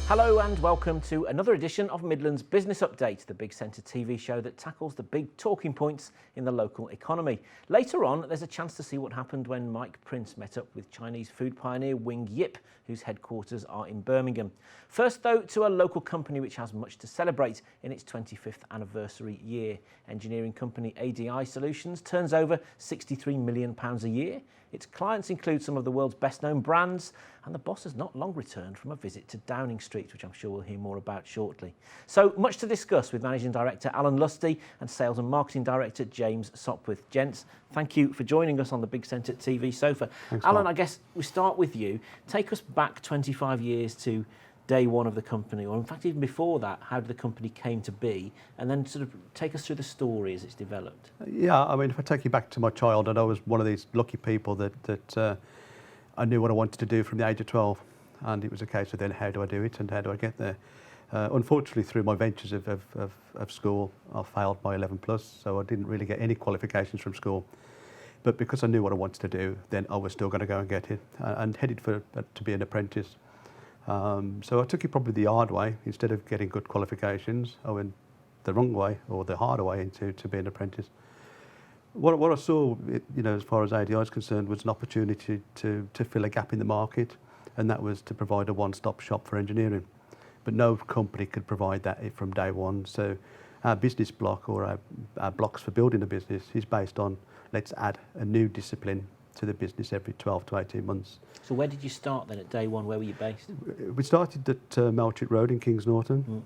Hello and welcome to another edition of Midlands Business Update, the Big Centre TV show that tackles the big talking points in the local economy. Later on, there's a chance to see what happened when Mike Prince met up with Chinese food pioneer Wing Yip, whose headquarters are in Birmingham. First, though, to a local company which has much to celebrate in its 25th anniversary year. Engineering company ADI Solutions turns over £63 million a year. Its clients include some of the world's best-known brands, and the boss has not long returned from a visit to Downing Street, which I'm sure we'll hear more about shortly. So much to discuss with Managing Director Alan Lusty and Sales and Marketing Director James Sopwith. Gents, thank you for joining us on the Big Centre TV sofa. Thanks, Alan, Mark. I guess we start with you. Take us back 25 years to day one of the company, or in fact even before that, how the company came to be, and then sort of take us through the story as it's developed. Yeah, I mean, if I take you back to my childhood, I was one of these lucky people that I knew what I wanted to do from the age of 12, and it was a case of then how do I do it and how do I get there. Unfortunately, through my ventures of school, I failed my 11 plus, so I didn't really get any qualifications from school. But because I knew what I wanted to do, then I was still going to go and get it, and headed to be an apprentice. So I took it probably the hard way. Instead of getting good qualifications, I went the wrong way or the harder way into being an apprentice. What I saw, as far as ADI is concerned, was an opportunity to fill a gap in the market, and that was to provide a one-stop shop for engineering. But no company could provide that from day one. So our business block, or our blocks for building a business, is based on let's add a new discipline to the business every 12 to 18 months. So where did you start then at day one? Where were you based? We started at Melchett Road in Kings Norton.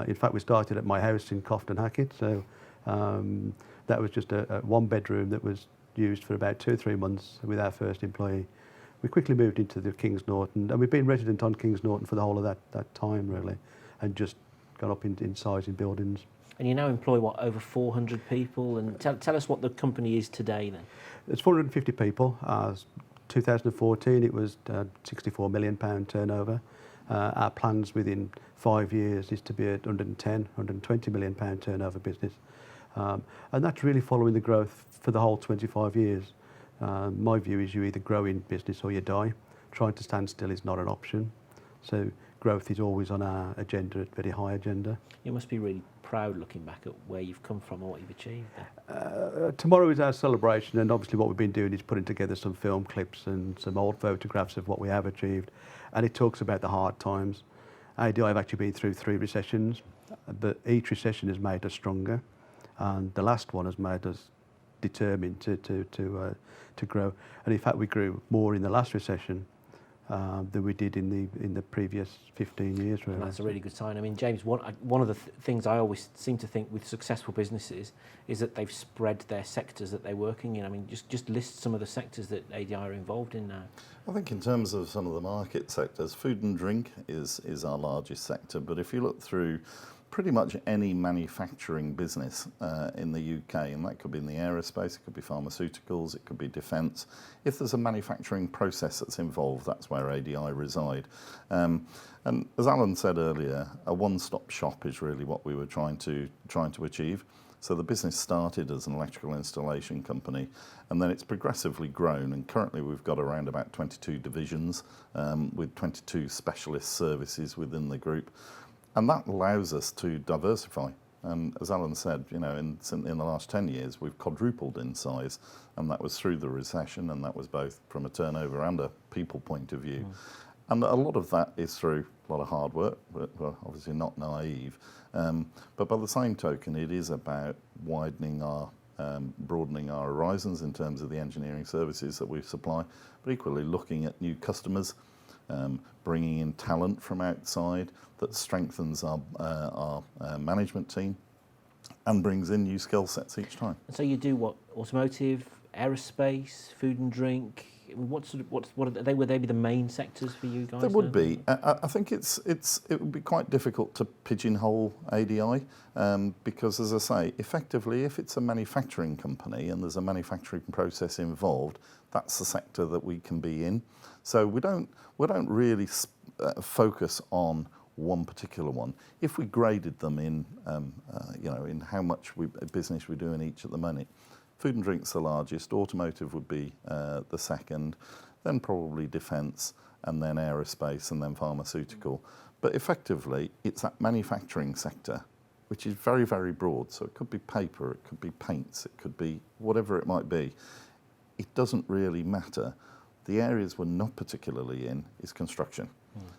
In fact, we started at my house in Cofton Hackett. So that was just a one-bedroom that was used for about 2 or 3 months with our first employee. We quickly moved into the Kings Norton, and we've been resident on Kings Norton for the whole of that time, really, and just gone up in size in buildings. And you now employ, what, over 400 people? And tell us what the company is today then. It's 450 people. 2014, it was £64 million turnover. Our plans within 5 years is to be at 120 million pound turnover business. And that's really following the growth for the whole 25 years. My view is you either grow in business or you die. Trying to stand still is not an option. So growth is always on our agenda, a very high agenda. You must be really proud looking back at where you've come from and what you've achieved there. Tomorrow is our celebration, and obviously what we've been doing is putting together some film clips and some old photographs of what we have achieved, and it talks about the hard times. ADI have actually been through 3 recessions, but each recession has made us stronger, and the last one has made us determined to grow. And in fact, we grew more in the last recession than we did in the previous 15 years. Really. And that's a really good sign. I mean, James, one of the things I always seem to think with successful businesses is that they've spread their sectors that they're working in. I mean, just list some of the sectors that ADI are involved in now. I think in terms of some of the market sectors, food and drink is our largest sector. But if you look through pretty much any manufacturing business in the UK, and that could be in the aerospace, it could be pharmaceuticals, it could be defence. If there's a manufacturing process that's involved, that's where ADI reside. And as Alan said earlier, a one-stop shop is really what we were trying to achieve. So the business started as an electrical installation company, and then it's progressively grown, and currently we've got around about 22 divisions with 22 specialist services within the group. And that allows us to diversify. And as Alan said, in the last 10 years, we've quadrupled in size, and that was through the recession, and that was both from a turnover and a people point of view. And a lot of that is through a lot of hard work, but we're obviously not naive. But by the same token, it is about broadening our horizons in terms of the engineering services that we supply, but equally looking at new customers, bringing in talent from outside that strengthens our management team and brings in new skill sets each time. And so you do what? Automotive, aerospace, food and drink. What would they be the main sectors for you guys? There would be. I think it would be quite difficult to pigeonhole ADI because, as I say, effectively, if it's a manufacturing company and there's a manufacturing process involved, that's the sector that we can be in. So we don't really focus on one particular one. If we graded them in, in how much business we do in each at the moment, food and drink's the largest, automotive would be the second, then probably defence, and then aerospace, and then pharmaceutical. But effectively, it's that manufacturing sector, which is very, very broad. So it could be paper, it could be paints, it could be whatever it might be. It doesn't really matter. The areas we're not particularly in is construction.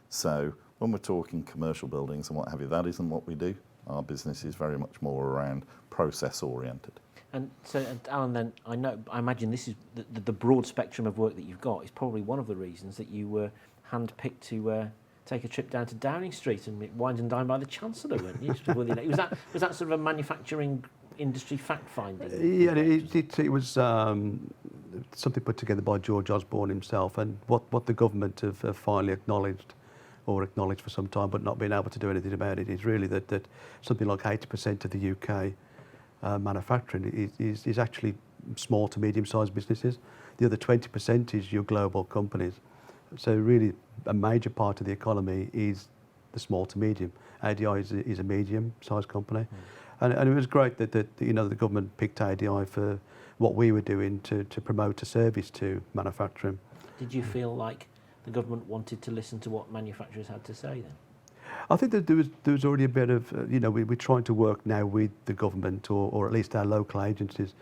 So when we're talking commercial buildings and what have you, that isn't what we do. Our business is very much more around process oriented. And so, Alan, then I imagine this is the broad spectrum of work that you've got is probably one of the reasons that you were handpicked to take a trip down to Downing Street and wined and dined by the Chancellor, weren't you? was that sort of a manufacturing industry fact finding? Yeah, it was something put together by George Osborne himself, and what the government have finally acknowledged for some time, but not being able to do anything about it, is really that something like 80% of the UK manufacturing is actually small to medium-sized businesses. The other 20% is your global companies. So really, a major part of the economy is the small to medium. ADI is a medium-sized company, and it was great that the government picked ADI for what we were doing to promote a service to manufacturing. Did you feel like the government wanted to listen to what manufacturers had to say then? I think that there was already a bit of, we're trying to work now with the government or at least our local agencies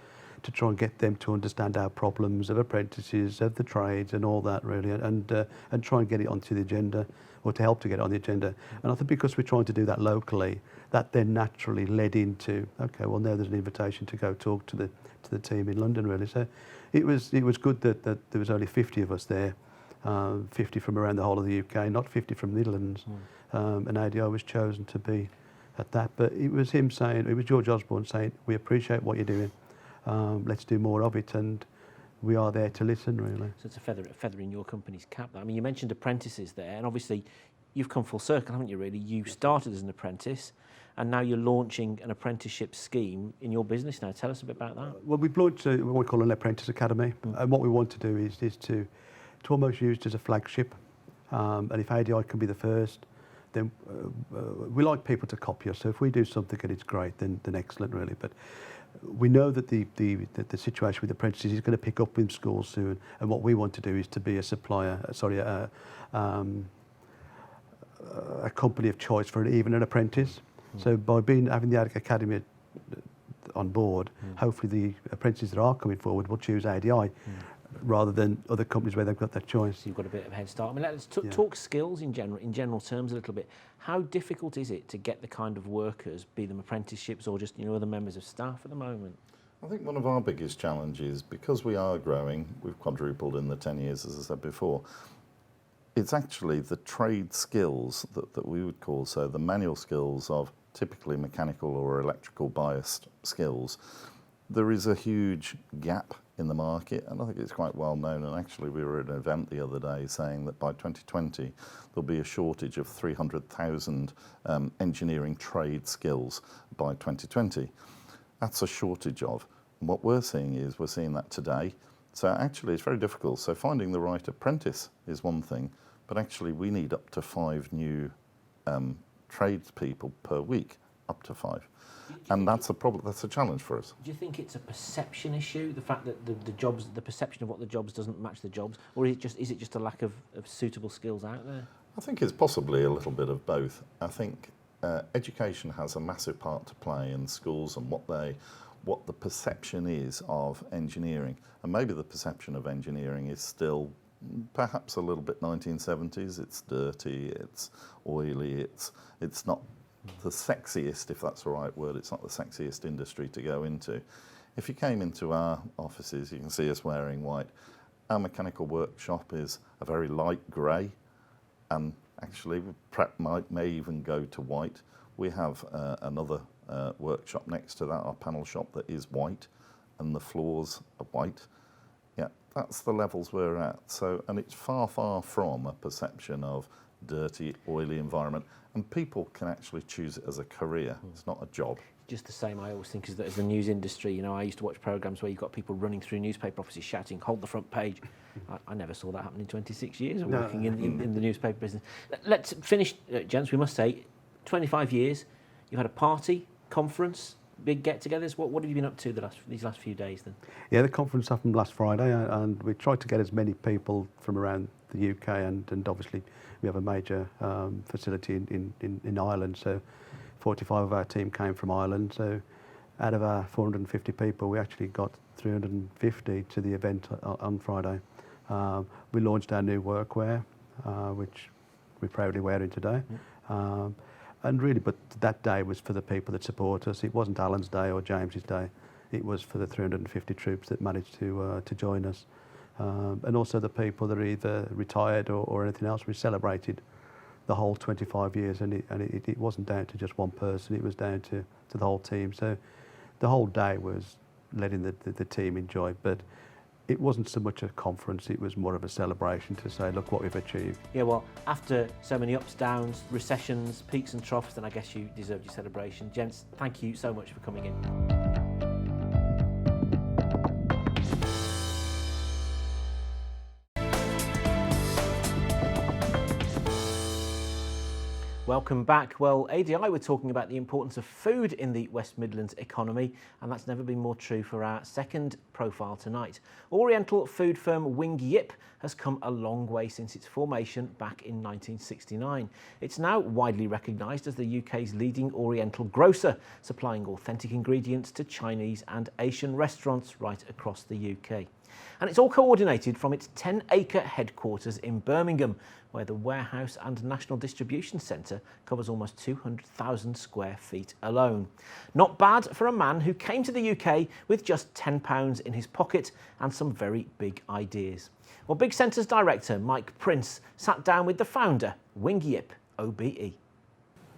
to try and get them to understand our problems of apprentices, of the trades and all that really, and try and get it onto the agenda, or to help to get it on the agenda. And I think because we're trying to do that locally, that then naturally led into, okay, well now there's an invitation to go talk to the team in London really. So it was good that there was only 50 of us there, 50 from around the whole of the UK, not 50 from the Midlands. And ADI was chosen to be at that. But it was George Osborne saying, we appreciate what you're doing, let's do more of it, and we are there to listen really. So it's a feather in your company's cap. I mean, you mentioned apprentices there, and obviously you've come full circle, haven't you really? You started as an apprentice, and now you're launching an apprenticeship scheme in your business now. Tell us a bit about that. Well, we've launched what we call an apprentice academy, and what we want to do is to almost use it as a flagship, and if ADI can be the first, then we like people to copy us. So if we do something and it's great, then excellent really. But we know that the situation with apprentices is going to pick up in schools soon, and what we want to do is to be a supplier, a company of choice for even an apprentice. So by having the academy on board, hopefully the apprentices that are coming forward will choose ADI. Rather than other companies where they've got that choice. So you've got a bit of a head start. I mean, let's talk skills in general terms a little bit. How difficult is it to get the kind of workers, be them apprenticeships or just other members of staff at the moment? I think one of our biggest challenges, because we are growing, we've quadrupled in the 10 years, as I said before, it's actually the trade skills that we would call, so the manual skills of typically mechanical or electrical biased skills. There is a huge gap in the market, and I think it's quite well known, and actually we were at an event the other day saying that by 2020 there'll be a shortage of 300,000 engineering trade skills by 2020. That's a shortage of, and what we're seeing that today. So actually it's very difficult. So finding the right apprentice is one thing, but actually we need up to 5 new tradespeople per week, up to 5. And that's a problem. That's a challenge for us. Do you think it's a perception issue, the fact that the perception of what the jobs doesn't match the jobs, or is it just a lack of suitable skills out there? I think it's possibly a little bit of both. I think education has a massive part to play in schools and what the perception is of engineering, and maybe the perception of engineering is still perhaps a little bit 1970s. It's dirty, it's oily, it's not the sexiest, if that's the right word. It's not the sexiest industry to go into. If you came into our offices, you can see us wearing white. Our mechanical workshop is a very light grey, and actually may even go to white. We have another workshop next to that, our panel shop, that is white, and the floors are white. Yeah, that's the levels we're at. So, and it's far, far from a perception of dirty, oily environment. And people can actually choose it as a career. It's not a job. Just the same, I always think, as the news industry. I used to watch programmes where you've got people running through newspaper offices shouting, hold the front page. I never saw that happen in 26 years of working in the newspaper business. Let's finish, gents, we must say, 25 years, you've had a party, conference, big get-togethers? What have you been up to these last few days then? Yeah, the conference happened last Friday, and we tried to get as many people from around the UK, and obviously we have a major facility in Ireland, so 45 of our team came from Ireland. So out of our 450 people, we actually got 350 to the event on Friday. We launched our new workwear, which we're proudly wearing today. And really, but that day was for the people that support us. It wasn't Alan's day or James's day. It was for the 350 troops that managed to join us. And also the people that are either retired or anything else. We celebrated the whole 25 years, and it wasn't down to just one person. It was down to the whole team. So the whole day was letting the team enjoy. But it wasn't so much a conference, it was more of a celebration to say, look what we've achieved. Yeah, well, after so many ups, downs, recessions, peaks and troughs, then I guess you deserved your celebration. Gents, thank you so much for coming in. Welcome back. Well, ADI were talking about the importance of food in the West Midlands economy, and that's never been more true for our second profile tonight. Oriental food firm Wing Yip has come a long way since its formation back in 1969. It's now widely recognised as the UK's leading Oriental grocer, supplying authentic ingredients to Chinese and Asian restaurants right across the UK. And it's all coordinated from its 10-acre headquarters in Birmingham, where the warehouse and national distribution centre covers almost 200,000 square feet alone. Not bad for a man who came to the UK with just £10 in his pocket and some very big ideas. Well, Big Centre's director, Mike Prince, sat down with the founder, Wing Yip, OBE.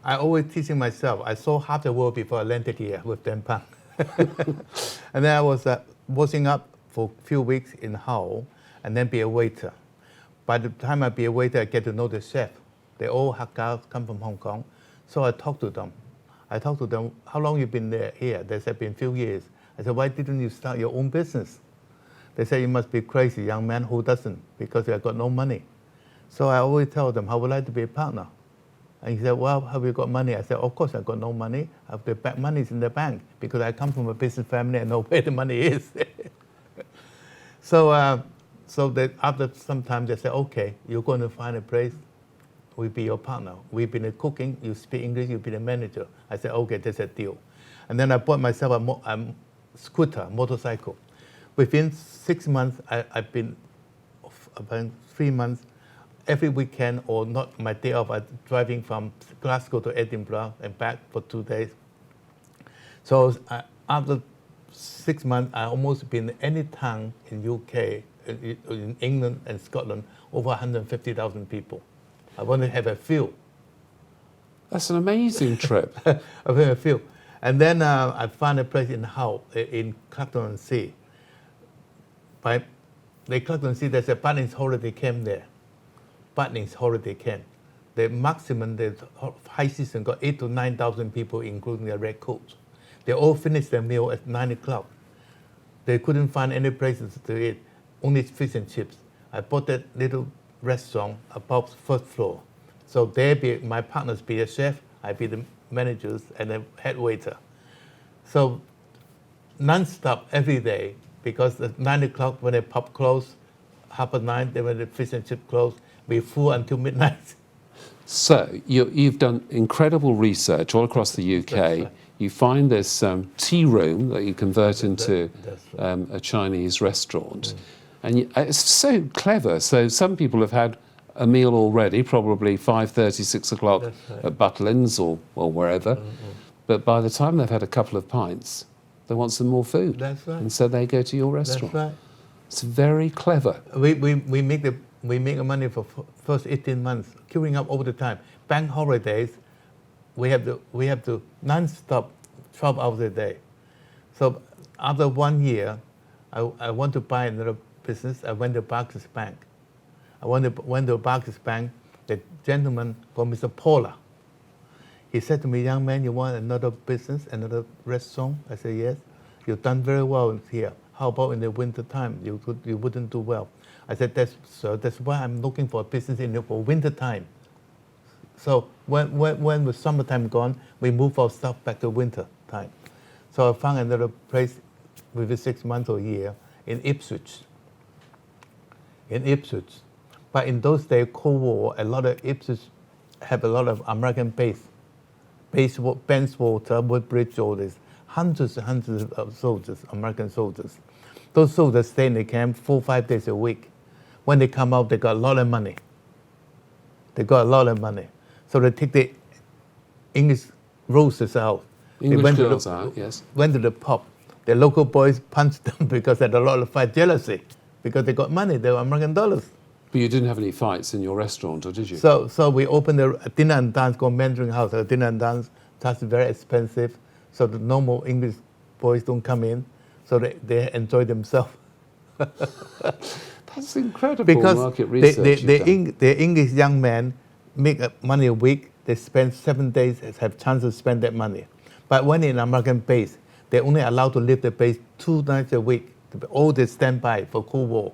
I always teaching myself, I saw half the world before I landed here with £10. And then I was washing up for a few weeks in Hull and then be a waiter. By the time I be a waiter, I get to know the chef. They all come from Hong Kong. So I talked to them. How long you been here? They said, been a few years. I said, why didn't you start your own business? They said, you must be crazy, young man, who doesn't? Because I got no money. So I always tell them, I would like to be a partner. And he said, well, have you got money? I said, of course I got no money. I have the money's in the bank because I come from a business family and know where the money is. So after some time, they said, okay, you're going to find a place, we'll be your partner. We've been cooking, you speak English, you'll be the manager. I said, okay, that's a deal. And then I bought myself a scooter, motorcycle. Within 6 months, I've been, about 3 months, every weekend or not my day off, I'm driving from Glasgow to Edinburgh and back for 2 days. So after 6 months, I almost been any town in UK, in England and Scotland, over 150,000 people. I want to have a feel. That's an amazing trip. I have a feel. And then I found a place in Hull, in Clacton-on-Sea. By the Clacton-on-Sea, there's a Butlins holiday camp there. Butlins holiday camp. The maximum, the high season got 8,000 to 9,000 people, including the red coats. They all finished their meal at 9 o'clock. They couldn't find any places to eat, only fish and chips. I bought that little restaurant above first floor. So my partners be a chef, I be the managers and the head waiter. So non-stop every day, because at 9 o'clock when the pub closed, 9:30, then when the fish and chip closed, we full until midnight. So you've done incredible research all across the UK. Right. You find this tea room that you convert into right. A Chinese restaurant. And it's so clever. So some people have had a meal already, probably 5:30, 6 o'clock Right. at Butlins or wherever. But by the time they've had a couple of pints, they want some more food. That's right. And so they go to your restaurant. That's right. It's very clever. We make the money for first 18 months, queuing up all the time. Bank holidays, we have to non-stop 12 hours a day. So after 1 year, I want to buy another business. I went to Barclays Bank. Went to Barclays Bank. The gentleman called Mr. Paula. He said to me, young man, you want another business, another restaurant? I said, yes. You've done very well here. How about in the winter time? You wouldn't do well. I said, that's why I'm looking for a business for winter time. So when the summertime gone, we move our stuff back to winter time. So I found another place within 6 months or a year in Ipswich. But in those days, Cold War, a lot of Ipswich have a lot of American base, Bayswater, Woodbridge, all this. Hundreds and hundreds of soldiers, American soldiers. Those soldiers stay in the camp 4 or 5 days a week. When they come out, they got a lot of money. So they take the English roses out. English girls out, yes. Went to the pub. The local boys punched them because they had a lot of fight jealousy. Because they got money, they were American dollars. But you didn't have any fights in your restaurant, or did you? So we opened a dinner and dance called Mandarin House. A dinner and dance, that's very expensive. So the normal English boys don't come in. So they enjoy themselves. That's incredible Because market research. the English young men make money a week. They spend 7 days, have chance to spend that money. But when in American base, they're only allowed to leave the base 2 nights a week. All they stand by for Cold War.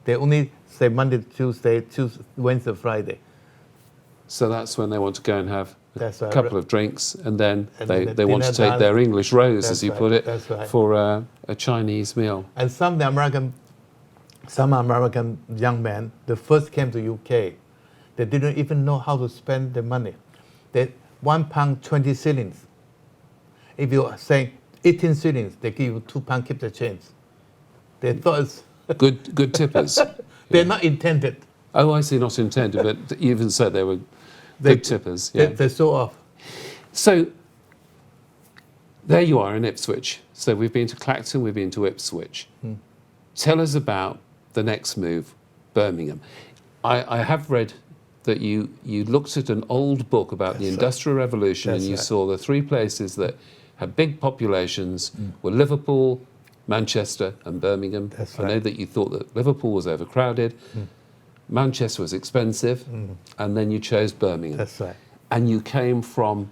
They only say Monday, Tuesday, Wednesday, Friday. So that's when they want to go and have a That's right. couple of drinks, and then And they the want to dinner take their dance. English rose, That's as you right, put it, that's right. for a Chinese meal. And some American young men, they first came to UK, they didn't even know how to spend the money. They £1, 20 shillings. If you are saying 18 shillings, they give you £2, keep the change. They thought it's, Good tippers. they're not intended. Oh, I see, not intended, but even so, they were They- good tippers. Yeah. They show off. So there you are in Ipswich. So we've been to Clacton, we've been to Ipswich. Tell us about the next move, Birmingham. I have read that you looked at an old book about the That's Industrial Revolution, and That's you right. saw the 3 places that had big populations were Liverpool, Manchester and Birmingham. That's I know right. that you thought that Liverpool was overcrowded, Manchester was expensive, and then you chose Birmingham. That's right. And you came from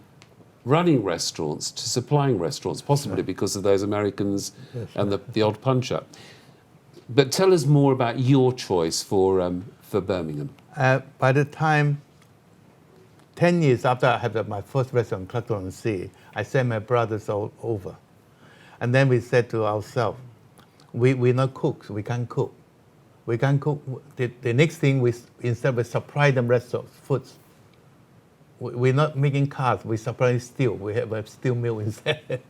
running restaurants to supplying restaurants, possibly because of those Americans and the odd punch-up. But tell us more about your choice for Birmingham. By the time, 10 years after I had my first restaurant, Clacton-on-Sea, I sent my brothers all over. And then we said to ourselves, we're not cooks, we can't cook. We can't cook. The next thing, instead we supply them restaurants, foods. We're not making cars, we supply steel. We have a steel mill instead.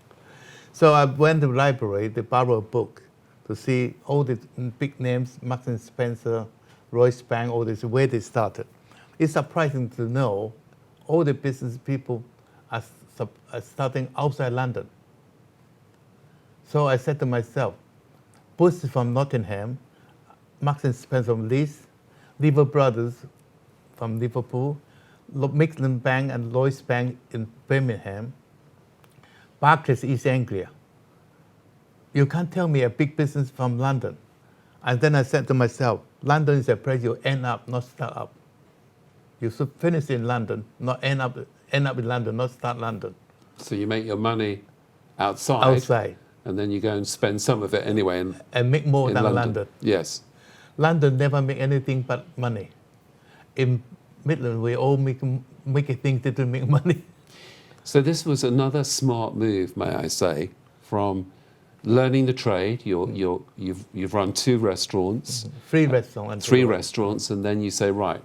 So I went to the library to borrow a book to see all the big names, Marks and Spencer, Royce Bank, all this, where they started. It's surprising to know all the business people are starting outside London. So I said to myself, Bush from Nottingham, Marks and Spencer from Leeds, Lever Brothers from Liverpool, Midlands Bank and Lloyds Bank in Birmingham, Barclays East Anglia. You can't tell me a big business from London. And then I said to myself, London is a place you end up, not start up. You should finish in London, not end up in London, not start London. So you make your money outside. And then you go and spend some of it anyway And make more in than London. London. Yes. London never make anything but money. In Midlands, we all make things that don't make money. So this was another smart move, may I say, from learning the trade. You've run 2 restaurants, 3 restaurants. 3 restaurants, and then you say, right,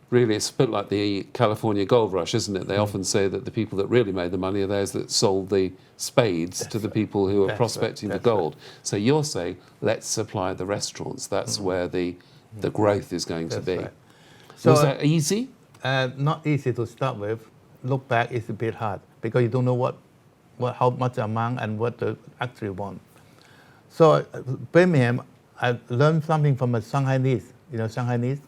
really it's a bit like the California gold rush, isn't it? They often say that the people that really made the money are those that sold the spades to the people who are That's prospecting right. the gold. So you're saying, let's supply the restaurants. That's where the growth is going to That's be. right. So, Was that easy? not easy to start with. Look back, it's a bit hard because you don't know how much amount and what they actually want. So Birmingham, I learned something from a Shanghainese. You know Shanghainese?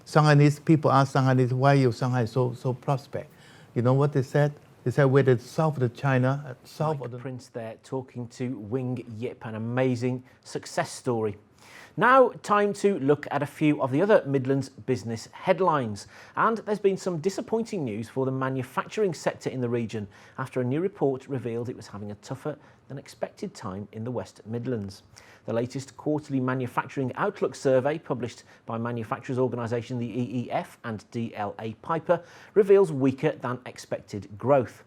Shanghainese people ask Shanghainese, why is Shanghai so prospect? You know what they said? They said we're the south of China, south of the... Prince there talking to Wing Yip, an amazing success story. Now, time to look at a few of the other Midlands business headlines. And there's been some disappointing news for the manufacturing sector in the region after a new report revealed it was having a tougher than expected time in the West Midlands. The latest quarterly manufacturing outlook survey published by manufacturers organisation the EEF and DLA Piper reveals weaker than expected growth.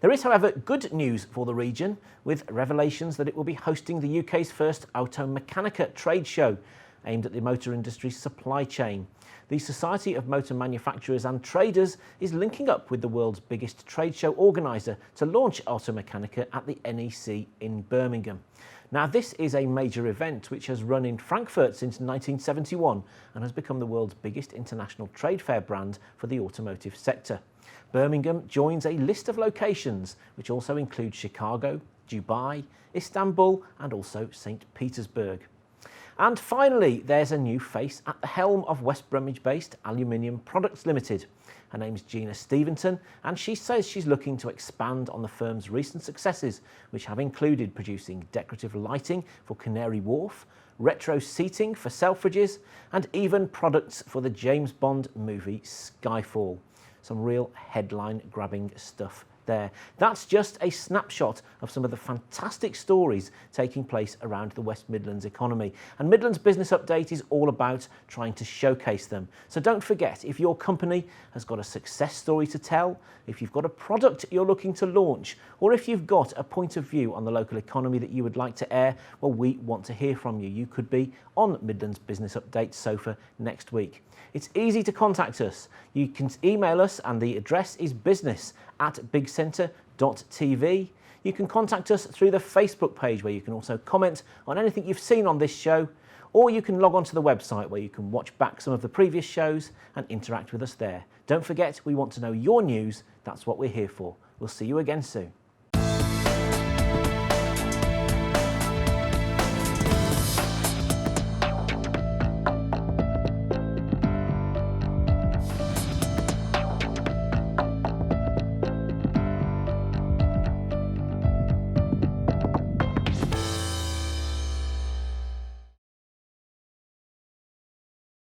There is, however, good news for the region, with revelations that it will be hosting the UK's first Automechanica trade show, aimed at the motor industry's supply chain. The Society of Motor Manufacturers and Traders is linking up with the world's biggest trade show organiser to launch Automechanica at the NEC in Birmingham. Now, this is a major event which has run in Frankfurt since 1971 and has become the world's biggest international trade fair brand for the automotive sector. Birmingham joins a list of locations which also include Chicago, Dubai, Istanbul and also St. Petersburg. And finally, there's a new face at the helm of West Bromwich-based Aluminium Products Limited. Her name's Gina Steventon, and she says she's looking to expand on the firm's recent successes, which have included producing decorative lighting for Canary Wharf, retro seating for Selfridges, and even products for the James Bond movie Skyfall. Some real headline-grabbing stuff there. That's just a snapshot of some of the fantastic stories taking place around the West Midlands economy. And Midlands Business Update is all about trying to showcase them. So don't forget, if your company has got a success story to tell, if you've got a product you're looking to launch, or if you've got a point of view on the local economy that you would like to air, well, we want to hear from you. You could be on Midlands Business Update sofa next week. It's easy to contact us. You can email us and the address is business@bigcentre.tv. You can contact us through the Facebook page where you can also comment on anything you've seen on this show, or you can log on to the website where you can watch back some of the previous shows and interact with us there. Don't forget, we want to know your news. That's what we're here for. We'll see you again soon.